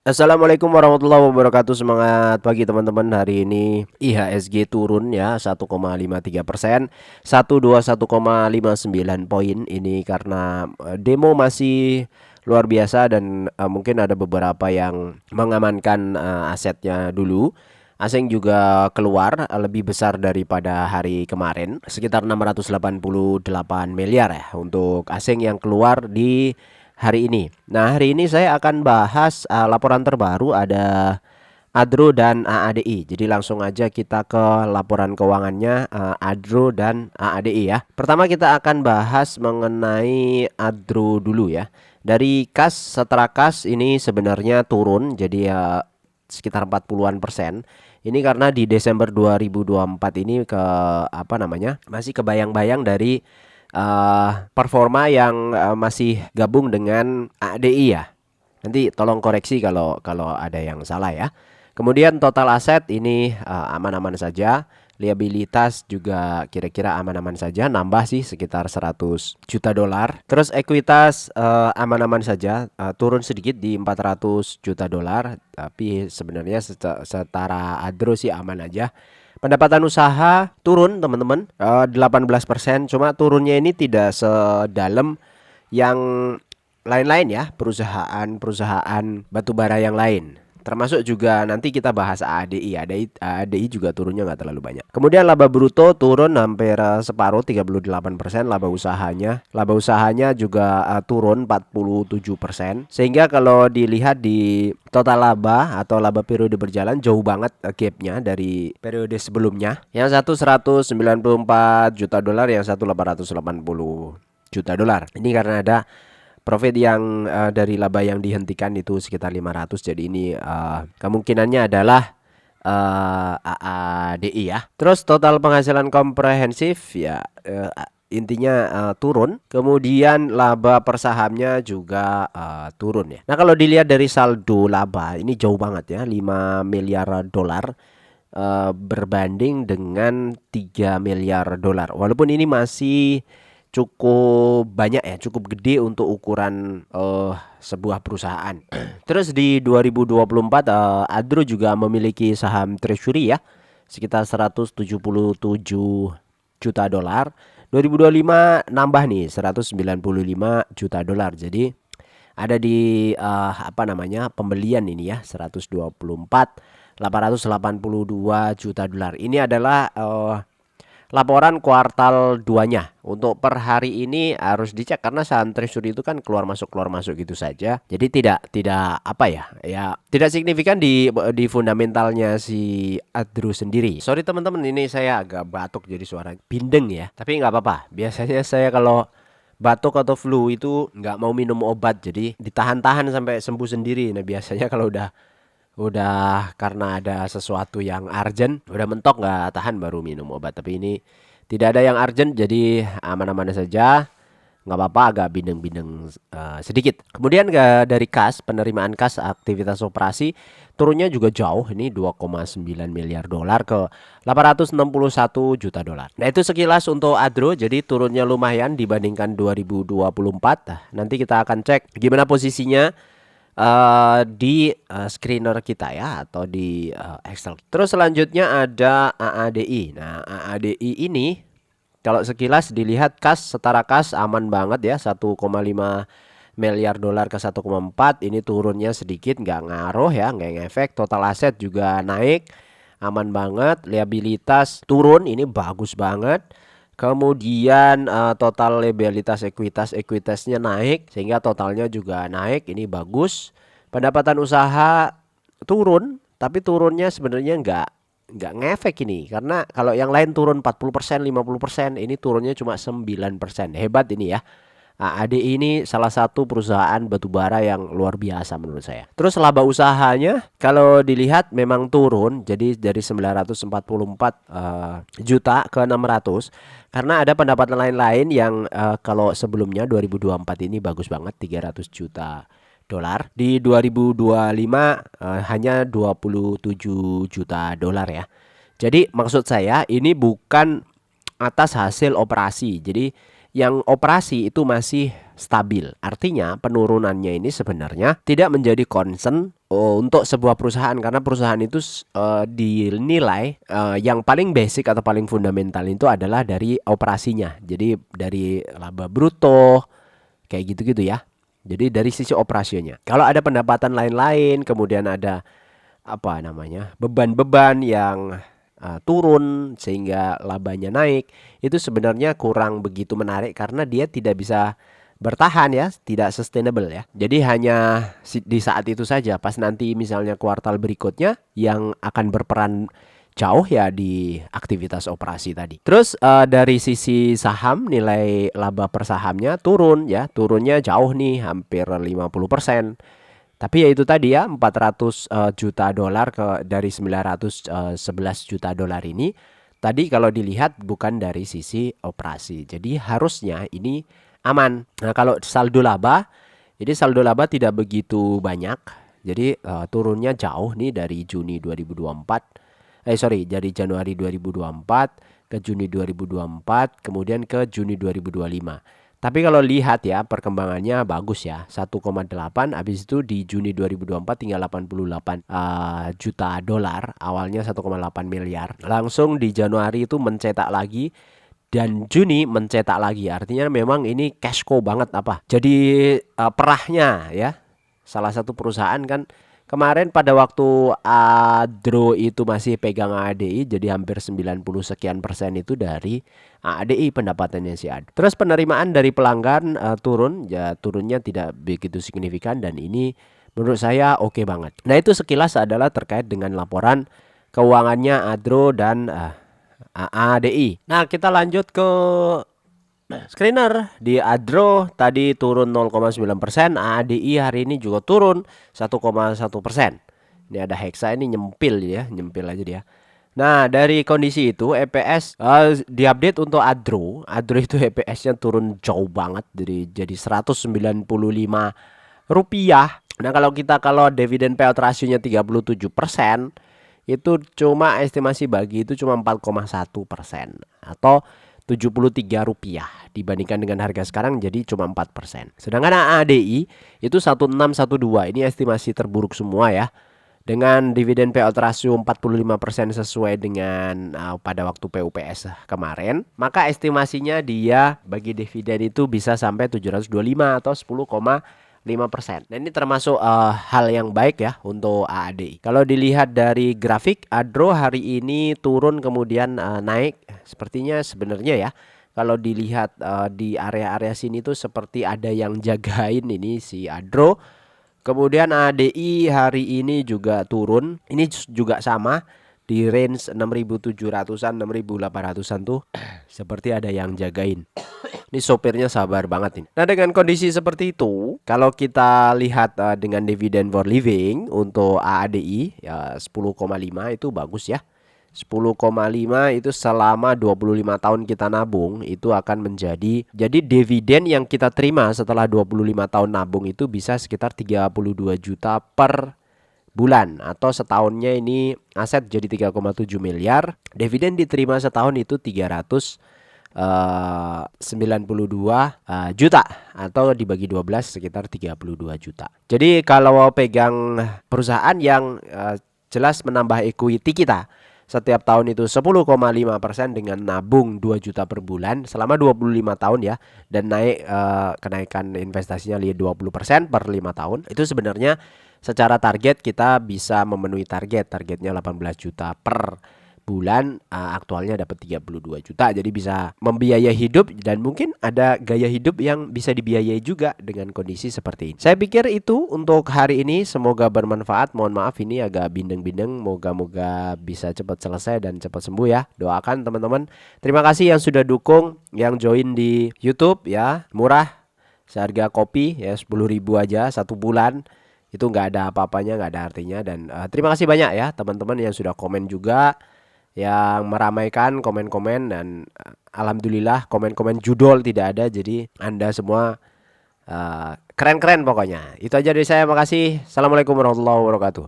Assalamualaikum warahmatullahi wabarakatuh. Semangat pagi teman-teman. Hari ini IHSG turun ya 1,53%, 121,59 poin. Ini karena demo masih luar biasa dan mungkin ada beberapa yang mengamankan asetnya dulu. Asing juga keluar lebih besar daripada hari kemarin, sekitar 688 miliar ya untuk asing yang keluar di hari ini. Nah, hari ini saya akan bahas laporan terbaru ada Adro dan AADI. Jadi langsung aja kita ke laporan keuangannya Adro dan AADI ya. Pertama kita akan bahas mengenai Adro dulu ya. Dari kas setelah kas ini sebenarnya turun jadi ya sekitar 40-an persen. Ini karena di Desember 2024 ini ke apa namanya? Masih kebayang-bayang dari performa yang masih gabung dengan ADI ya. Nanti tolong koreksi kalau ada yang salah ya. Kemudian total aset ini aman-aman saja. Liabilitas juga kira-kira aman-aman saja, nambah sih sekitar 100 juta dolar. Terus ekuitas aman-aman saja, turun sedikit di 400 juta dolar, tapi sebenarnya setara Adro sih aman aja. Pendapatan usaha turun teman-teman 18%, cuma turunnya ini tidak sedalam yang lain-lain ya, perusahaan batubara yang lain. Termasuk juga nanti kita bahas ADI. ADI juga turunnya nggak terlalu banyak. Kemudian laba bruto turun hampir separuh 38%, laba usahanya juga turun 47%. Sehingga kalau dilihat di total laba atau laba periode berjalan jauh banget gapnya dari periode sebelumnya. Yang satu 194 juta dolar, yang satu 880 juta dolar. Ini karena ada profit yang dari laba yang dihentikan itu sekitar 500. Jadi ini kemungkinannya adalah AADI ya. Terus total penghasilan komprehensif ya intinya turun. Kemudian laba per sahamnya juga turun ya. Nah, kalau dilihat dari saldo laba ini jauh banget ya, 5 miliar dolar berbanding dengan 3 miliar dolar. Walaupun ini masih cukup banyak ya, cukup gede untuk ukuran sebuah perusahaan. Terus di 2024 Adro juga memiliki saham treasury ya, sekitar 177 juta dolar. 2025 nambah nih 195 juta dolar. Jadi ada di apa namanya pembelian ini ya 124 882 juta dolar. Ini adalah laporan kuartal 2-nya. Untuk per hari ini harus dicek karena saham treasury itu kan keluar masuk gitu saja. Jadi tidak apa ya? Ya, tidak signifikan di fundamentalnya si Adro sendiri. Sorry teman-teman, ini saya agak batuk jadi suara bindeng ya. Tapi nggak apa-apa. Biasanya saya kalau batuk atau flu itu nggak mau minum obat, jadi ditahan-tahan sampai sembuh sendiri. Nah, biasanya kalau udah karena ada sesuatu yang urgent, udah mentok nggak tahan baru minum obat. Tapi ini tidak ada yang urgent, jadi aman-aman saja, nggak apa-apa, agak bindeng-bindeng sedikit. Kemudian dari kas, penerimaan kas aktivitas operasi turunnya juga jauh, ini 2,9 miliar dolar ke 861 juta dolar. Nah, itu sekilas untuk Adro, jadi turunnya lumayan dibandingkan 2024. Nah, nanti kita akan cek gimana posisinya di screener kita ya, atau di Excel. Terus selanjutnya ada AADI. Nah, AADI ini kalau sekilas dilihat kas setara kas aman banget ya, 1,5 miliar dolar ke 1,4. Ini turunnya sedikit nggak ngaruh ya, nggak ngefek. Total aset juga naik, aman banget. Liabilitas turun, ini bagus banget. Kemudian total liabilitas ekuitasnya naik sehingga totalnya juga naik, ini bagus. Pendapatan usaha turun, tapi turunnya sebenarnya nggak ngefek ini karena kalau yang lain turun 40%, 50%, ini turunnya cuma 9%. Hebat ini ya. AD ini salah satu perusahaan batubara yang luar biasa menurut saya. Terus laba usahanya kalau dilihat memang turun, jadi dari 944 juta ke 600 karena ada pendapatan lain-lain yang kalau sebelumnya 2024 ini bagus banget 300 juta dolar. Di 2025 hanya 27 juta dolar ya. Jadi maksud saya ini bukan atas hasil operasi. Jadi yang operasi itu masih stabil. Artinya penurunannya ini sebenarnya tidak menjadi concern untuk sebuah perusahaan, karena perusahaan itu dinilai yang paling basic atau paling fundamental itu adalah dari operasinya. Jadi dari laba bruto kayak gitu-gitu ya. Jadi dari sisi operasionya. Kalau ada pendapatan lain-lain, kemudian ada apa namanya, beban-beban yang turun sehingga labanya naik, itu sebenarnya kurang begitu menarik karena dia tidak bisa bertahan ya, tidak sustainable ya. Jadi hanya di saat itu saja, pas nanti misalnya kuartal berikutnya yang akan berperan jauh ya di aktivitas operasi tadi. Terus dari sisi saham, nilai laba per sahamnya turun ya, turunnya jauh nih, hampir 50%. Tapi ya itu tadi ya, 400 juta dolar dari 911 juta dolar ini. Tadi kalau dilihat bukan dari sisi operasi. Jadi harusnya ini aman. Nah, kalau saldo laba, jadi saldo laba tidak begitu banyak. Jadi turunnya jauh nih dari Juni 2024. Dari Januari 2024 ke Juni 2024, kemudian ke Juni 2025. Tapi kalau lihat ya perkembangannya bagus ya, 1,8, habis itu di Juni 2024 tinggal 88 juta dolar, awalnya 1,8 miliar. Langsung di Januari itu mencetak lagi dan Juni mencetak lagi. Artinya memang ini cash cow banget apa. Jadi perahnya ya. Salah satu perusahaan kan kemarin pada waktu Adro itu masih pegang ADI, jadi hampir 90 sekian persen itu dari ADI pendapatannya si Adro. Terus penerimaan dari pelanggan turun, ya turunnya tidak begitu signifikan dan ini menurut saya oke banget. Nah itu sekilas adalah terkait dengan laporan keuangannya Adro dan ADI. Nah kita lanjut ke screener. Di Adro tadi turun 0,9%, ADI hari ini juga turun 1,1%. Ini ada Hexa ini nyempil ya, nyempil aja dia. Nah dari kondisi itu EPS diupdate untuk Adro. Adro itu EPS-nya turun jauh banget jadi 195 rupiah. Nah kalau dividen payout rasionya 37%, itu cuma estimasi bagi itu cuma 4,1% atau 73 rupiah dibandingkan dengan harga sekarang jadi cuma 4%. Sedangkan ADI itu 1612, ini estimasi terburuk semua ya. Dengan dividen payout ratio 45% sesuai dengan pada waktu PUPS kemarin, maka estimasinya dia bagi dividen itu bisa sampai 725 atau 10,5%. Nah ini termasuk hal yang baik ya untuk ADI. Kalau dilihat dari grafik, Adro hari ini turun kemudian naik. Sepertinya sebenarnya ya, kalau dilihat di area-area sini tuh seperti ada yang jagain ini si Adro. Kemudian ADI hari ini juga turun. Ini juga sama di range 6.700-an, 6.800-an tuh seperti ada yang jagain. Ini sopirnya sabar banget ini. Nah dengan kondisi seperti itu, kalau kita lihat dengan dividen for living untuk ADI ya 10,5 itu bagus ya. 10,5 itu selama 25 tahun kita nabung itu akan jadi dividen yang kita terima setelah 25 tahun nabung itu bisa sekitar 32 juta per bulan, atau setahunnya ini aset jadi 3,7 miliar. Dividen diterima setahun itu 392 juta atau dibagi 12 sekitar 32 juta. Jadi kalau pegang perusahaan yang jelas menambah equity kita setiap tahun itu 10,5% dengan nabung 2 juta per bulan selama 25 tahun ya, dan naik kenaikan investasinya 20% per 5 tahun. Itu sebenarnya secara target kita bisa memenuhi targetnya 18 juta per bulan, aktualnya dapat 32 juta. Jadi bisa membiayai hidup dan mungkin ada gaya hidup yang bisa dibiayai juga dengan kondisi seperti ini. Saya pikir itu untuk hari ini, semoga bermanfaat. Mohon maaf ini agak bindeng-bindeng, moga-moga bisa cepat selesai dan cepat sembuh ya. Doakan teman-teman. Terima kasih yang sudah dukung, yang join di YouTube ya. Murah, seharga kopi ya 10.000 aja 1 bulan. Itu nggak ada apa-apanya, nggak ada artinya. Dan terima kasih banyak ya teman-teman yang sudah komen juga, yang meramaikan komen-komen, dan alhamdulillah komen-komen judul tidak ada. Jadi Anda semua keren-keren pokoknya. Itu aja dari saya, makasih. Assalamualaikum warahmatullahi wabarakatuh.